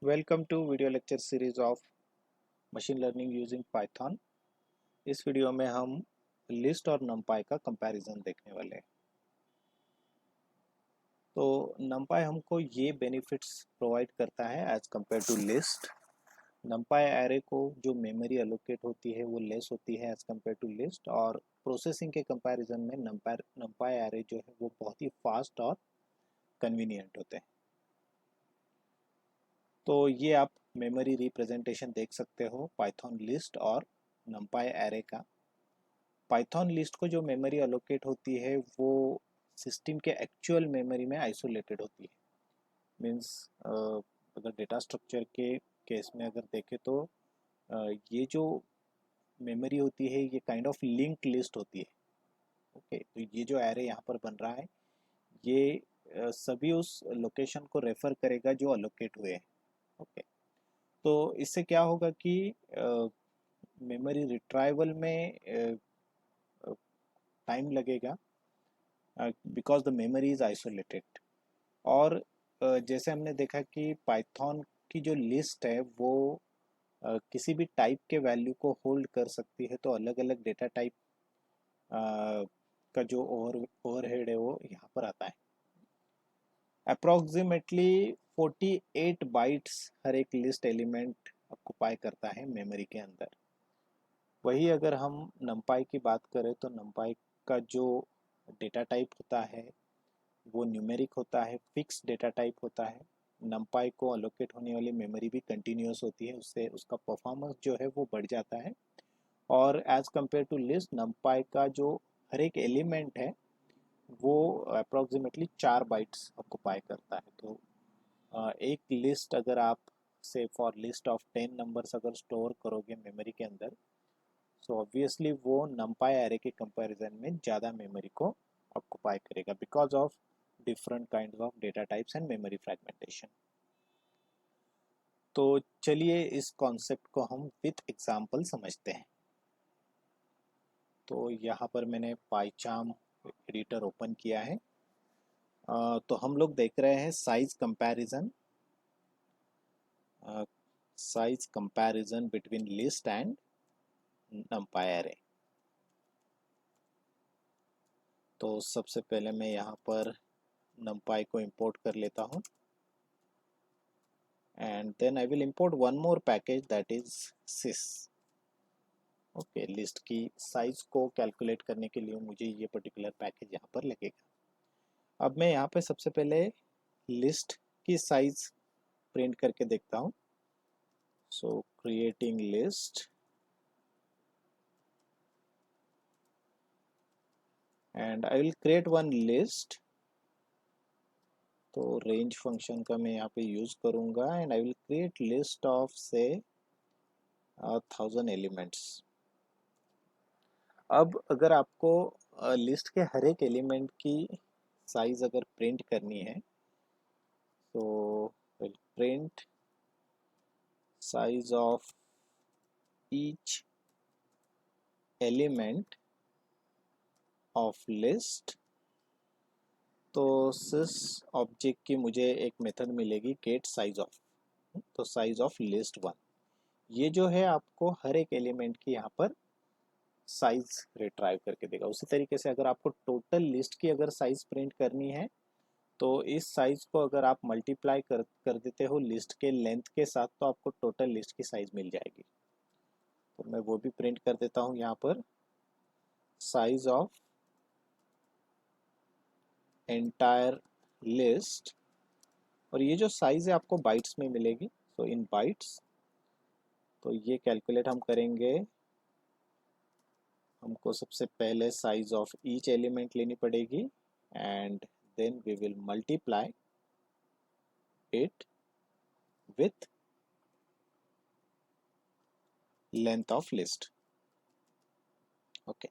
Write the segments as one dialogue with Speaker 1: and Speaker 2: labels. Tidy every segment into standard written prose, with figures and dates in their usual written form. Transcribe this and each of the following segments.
Speaker 1: Welcome to video lecture series of machine learning using Python. इस video में हम list और नमपाई का कंपैरिजन देखने वाले हैं। तो नमपाई हमको ये बेनिफिट्स प्रोवाइड करता है as compare to list. NumPy array को जो मेमोरी एलोकेट होती है वो लेस होती है एज कंपेयर टू लिस्ट, और प्रोसेसिंग के कंपैरिजन में नमपाई एरे जो है वो बहुत ही फास्ट और कन्वीनियंट होते हैं। तो ये आप मेमोरी रिप्रेजेंटेशन देख सकते हो पाइथन लिस्ट और नमपाई एरे का। पाइथन लिस्ट को जो मेमोरी अलोकेट होती है वो सिस्टम के एक्चुअल मेमोरी में आइसोलेटेड होती है। मीन्स अगर डेटा स्ट्रक्चर के केस में अगर देखें तो ये जो मेमोरी होती है ये काइंड ऑफ लिंक लिस्ट होती है। ओके, तो ये जो एरे यहाँ पर बन रहा है ये सभी उस लोकेशन को रेफर करेगा जो अलोकेट हुए हैं। ओके, तो इससे क्या होगा कि मेमोरी रिट्राइवल में टाइम लगेगा because the memory is isolated. और जैसे हमने देखा कि पाइथन की जो लिस्ट है वो किसी भी टाइप के वैल्यू को होल्ड कर सकती है, तो अलग अलग डेटा टाइप का जो ओवरहेड है वो यहाँ पर आता है। अप्रोक्सीमेटली 48 बाइट्स हर एक लिस्ट एलिमेंट ऑक्युपाई करता है मेमोरी के अंदर। वही अगर हम नमपाई की बात करें तो नमपाई का जो डेटा टाइप होता है वो न्यूमेरिक होता है, फिक्स डेटा टाइप होता है। नमपाई को अलोकेट होने वाली मेमोरी भी कंटिन्यूस होती है, उससे उसका परफॉर्मेंस जो है वो बढ़ जाता है। और as compare to list, NumPy का जो हर एक एलिमेंट है वो अप्रोक्सीमेटली 4 बाइट्स ऑक्युपाई करता है। तो एक लिस्ट अगर आप से फॉर लिस्ट ऑफ 10 नंबर्स अगर स्टोर करोगे मेमोरी के अंदर, सो ऑब्वियसली वो नमपाई एरे के कंपैरिजन में ज़्यादा मेमोरी को ऑक्युपाई करेगा because of different kind of data types and memory fragmentation. तो चलिए इस कॉन्सेप्ट को हम विथ एग्जांपल समझते हैं। तो यहाँ पर मैंने पाइचार्म एडिटर ओपन किया है। तो हम लोग देख रहे हैं size comparison between list and नमपाई array. तो सबसे पहले मैं यहाँ पर नमपाई को इंपोर्ट कर लेता हूँ, and then I will import one more package, that is sys। Okay, list की साइज को कैलकुलेट करने के लिए मुझे ये पर्टिकुलर पैकेज यहाँ पर लगेगा। अब मैं यहाँ पे सबसे पहले लिस्ट की साइज प्रिंट करके देखता हूँ। सो creating list and I will create one list. तो रेंज फंक्शन का मैं यहाँ पे यूज करूँगा and I will create list of से 1000 एलिमेंट्स। अब अगर आपको लिस्ट के हर एक एलिमेंट की साइज अगर प्रिंट करनी है तो will print size of each element of list. तो सिस ऑब्जेक्ट की मुझे एक मेथड मिलेगी गेट साइज ऑफ। तो साइज ऑफ लिस्ट 1 ये जो है आपको हर एक एलिमेंट की यहाँ पर साइज रिट्राइव करके देगा। उसी तरीके से अगर आपको टोटल लिस्ट की अगर साइज प्रिंट करनी है तो इस साइज को अगर आप मल्टीप्लाई कर देते हो लिस्ट के लेंथ के साथ तो आपको टोटल लिस्ट की साइज मिल जाएगी। तो मैं वो भी प्रिंट कर देता हूँ यहाँ पर, साइज ऑफ एंटायर लिस्ट। और ये जो साइज है आपको बाइट्स में मिलेगी, सो इन बाइट्स। तो ये कैलकुलेट हम करेंगे। हमको सबसे पहले साइज ऑफ ईच एलिमेंट लेनी पड़ेगी and then we will multiply it with length of list. Okay,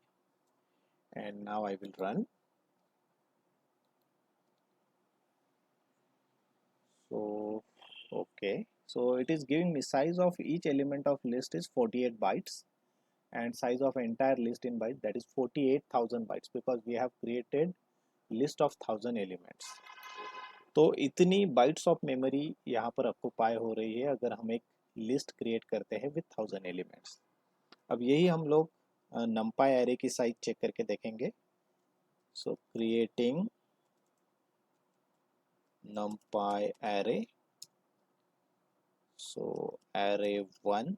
Speaker 1: and now I will run. So okay, so it is giving me size of each element of list is 48 bytes and size of entire list in bytes, that is 48,000 bytes, because we have created list of 1000 elements. तो इतनी bytes of memory यहाँ पर occupy हो रही है अगर हम एक लिस्ट क्रिएट करते हैं विथ 1000 एलिमेंट्स। अब यही हम लोग numpy एरे की साइज चेक करके देखेंगे। सो creating numpy array, so array1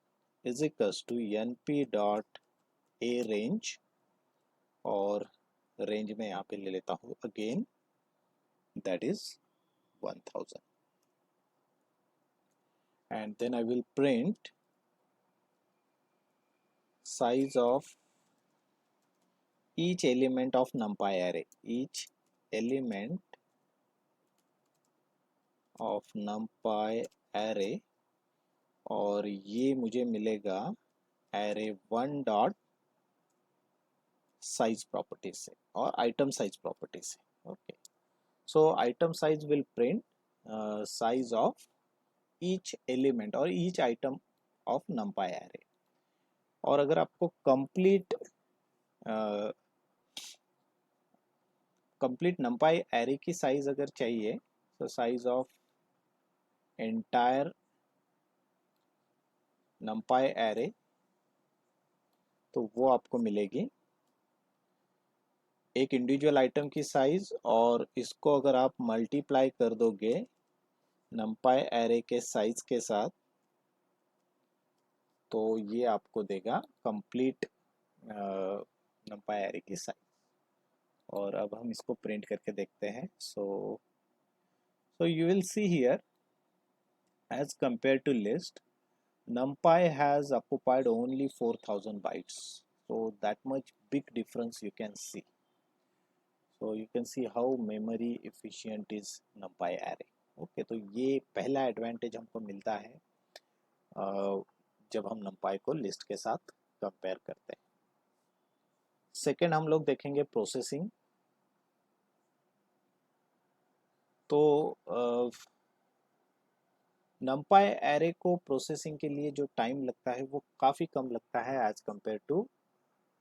Speaker 1: is equals to np dot a range, और रेंज में यहाँ पे ले लेता हूँ again that is 1000, and then I will print size of each element of numpy array, each element of numpy array, और ये मुझे मिलेगा array1 डॉट साइज प्रॉपर्टी से और आइटम साइज प्रॉपर्टी से। Okay, so item size will print size of each element और each item of numpy array। और अगर आपको कंप्लीट numpy array की साइज अगर चाहिए, तो size of entire numpy array, तो वो आपको मिलेगी एक इंडिविजुअल आइटम की साइज, और इसको अगर आप मल्टीप्लाई कर दोगे numpy array के साइज के साथ, तो ये आपको देगा कंप्लीट numpy array की साइज। और अब हम इसको प्रिंट करके देखते हैं। So you will see here as compare to list, numpy has occupied only 4000 bytes, so that much big difference you can see. So you can see how memory efficient is numpy array. Okay, तो ये पहला advantage हमको मिलता है जब हम numpy को list के साथ कंपेयर करते हैं। सेकेंड हम लोग देखेंगे प्रोसेसिंग। तो numpy array को प्रोसेसिंग के लिए जो टाइम लगता है वो काफ़ी कम लगता है as compare to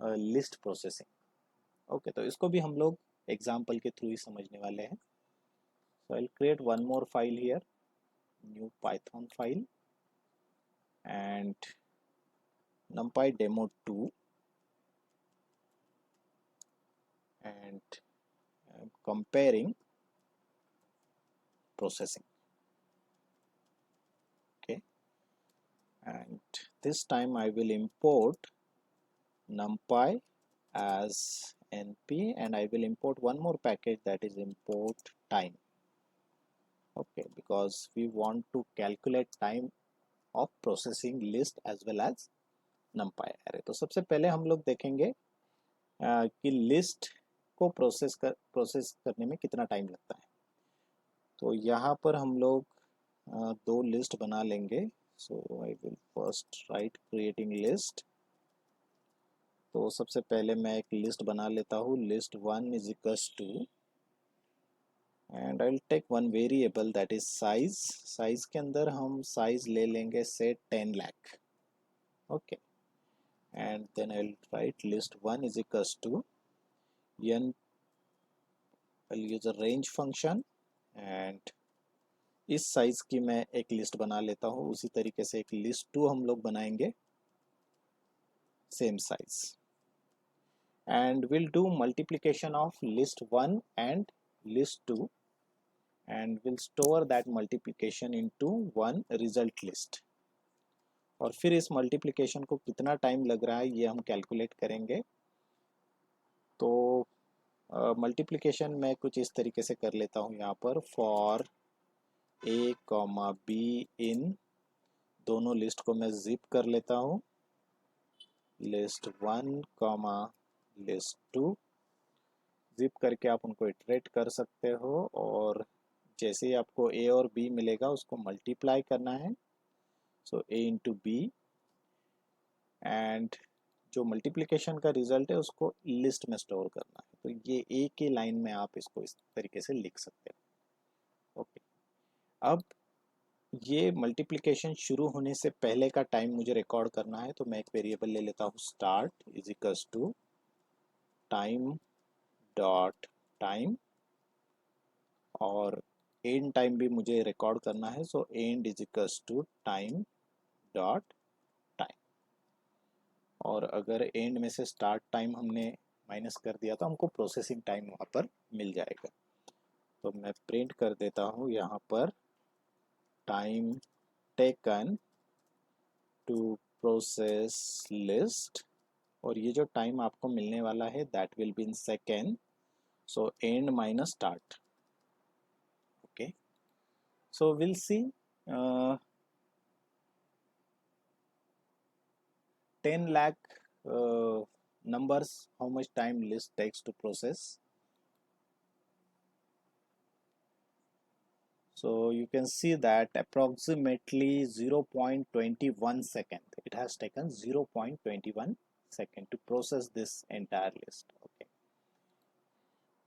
Speaker 1: list processing. Okay, तो इसको भी हम लोग एग्जाम्पल के थ्रू ही समझने वाले हैं। So I will create one more file here, new Python file, and numpy demo 2, and I'm comparing processing. Okay, and this time I will import numpy as np, and I will import one more package, that is import time. Okay, because we want to calculate time of processing list as well as numpy array। तो सबसे पहले हम लोग देखेंगे कि list को process करने में कितना टाइम लगता है। तो यहाँ पर हम लोग दो लिस्ट बना लेंगे। So I will first write creating list. तो सबसे पहले मैं एक लिस्ट बना लेता हूँ, list 1 is equals to, and I will take one variable that is size. Size के अंदर हम साइज ले लेंगे say 10 lakh. Okay, and then I'll write list1 is equals to n, I'll use a range function, and इस size की मैं एक list बना लेता हूँ। उसी तरीके से एक लिस्ट 2 हम लोग बनाएंगे same size, and we'll do multiplication of list1 and list2, and we'll store that multiplication into one result list। और फिर इस मल्टीप्लिकेशन को कितना टाइम लग रहा है ये हम कैलकुलेट करेंगे। तो मल्टीप्लिकेशन मैं कुछ इस तरीके से कर लेता हूँ यहाँ पर, फॉर a कॉमा b इन, दोनों लिस्ट को मैं जिप कर लेता हूँ, लिस्ट 1 कॉमा लिस्ट 2, जिप करके आप उनको इटरेट कर सकते हो, और जैसे ही आपको a और b मिलेगा उसको मल्टीप्लाई करना है। सो a इंटू बी, एंड जो मल्टीप्लिकेशन का रिजल्ट है उसको लिस्ट में स्टोर करना है। तो ये एक ही लाइन में आप इसको इस तरीके से लिख सकते हो। ओके, अब ये मल्टीप्लिकेशन शुरू होने से पहले का टाइम मुझे रिकॉर्ड करना है। तो मैं एक वेरिएबल ले लेता हूँ, start is equals to time dot time, और एंड टाइम भी मुझे रिकॉर्ड करना है, so end is equals to time dot time. और अगर एंड में से स्टार्ट टाइम हमने माइनस कर दिया तो हमको प्रोसेसिंग टाइम वहाँ पर मिल जाएगा। तो मैं प्रिंट कर देता हूँ यहाँ पर time taken to process list, और ये जो टाइम आपको मिलने वाला है that will be in second, so end minus start. Okay, so will see 10 lakh numbers, how much time list takes to process. So you can see that approximately 0.21 second, it has taken 0.21 second to process this entire list. Okay,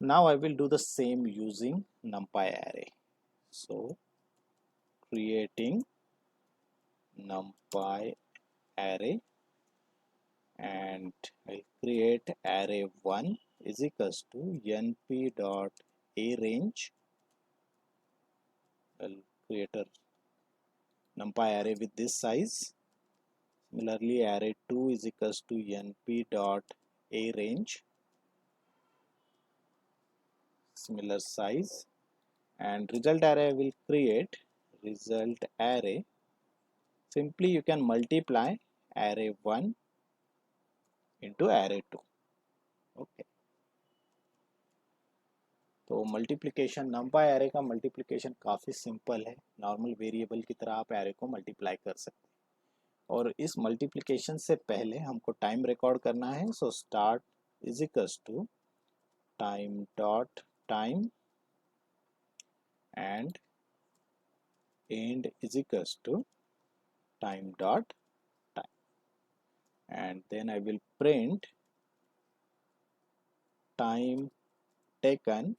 Speaker 1: now I will do the same using numpy array. So creating numpy array, and I create array1 is equals to np dot a range. I'll create a numpy array with this size. Similarly, array2 is equals to np dot a range, similar size, and result array will create result array. Simply you can multiply array1 into array2. Okay, तो multiplication नंपाई array का multiplication काफ़ी simple है, normal variable की तरह आप array को multiply कर सकते हैं। और इस मल्टीप्लिकेशन से पहले हमको टाइम रिकॉर्ड करना है, so start is equals to time dot time and end is equals to time dot time, and then I will print time taken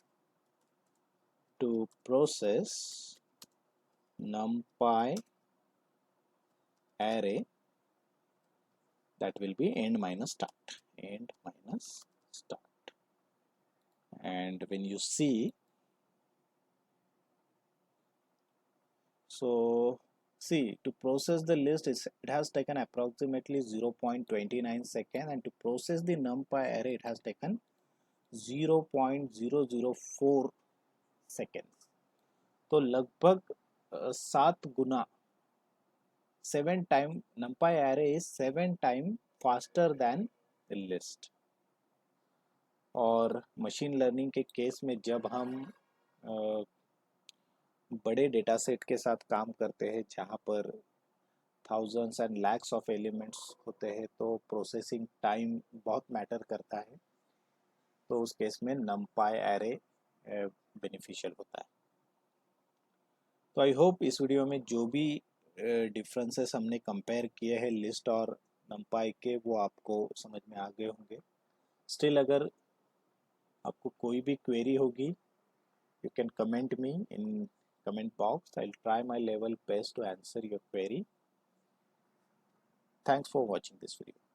Speaker 1: to process numpy array, that will be end minus start, end minus start. And when you see, so see, to process the list it has taken approximately 0.29 second, and to process the numpy array it has taken 0.004 seconds. तो लगभग 7 गुना, 7 time numpy array is 7 time faster than list. और machine learning के case में जब हम बड़े data set के साथ काम करते हैं जहाँ पर thousands and lakhs of elements होते हैं, तो प्रोसेसिंग टाइम बहुत मैटर करता है, तो उस केस में numpy array बेनिफिशियल होता है। तो आई होप इस वीडियो में जो भी डिफरेंसेस हमने कंपेयर किए हैं लिस्ट और numpy के, वो आपको समझ में आ गए होंगे। स्टिल अगर आपको कोई भी क्वेरी होगी, you can comment me in comment box. I'll try my level best to answer your query. Thanks for watching this video.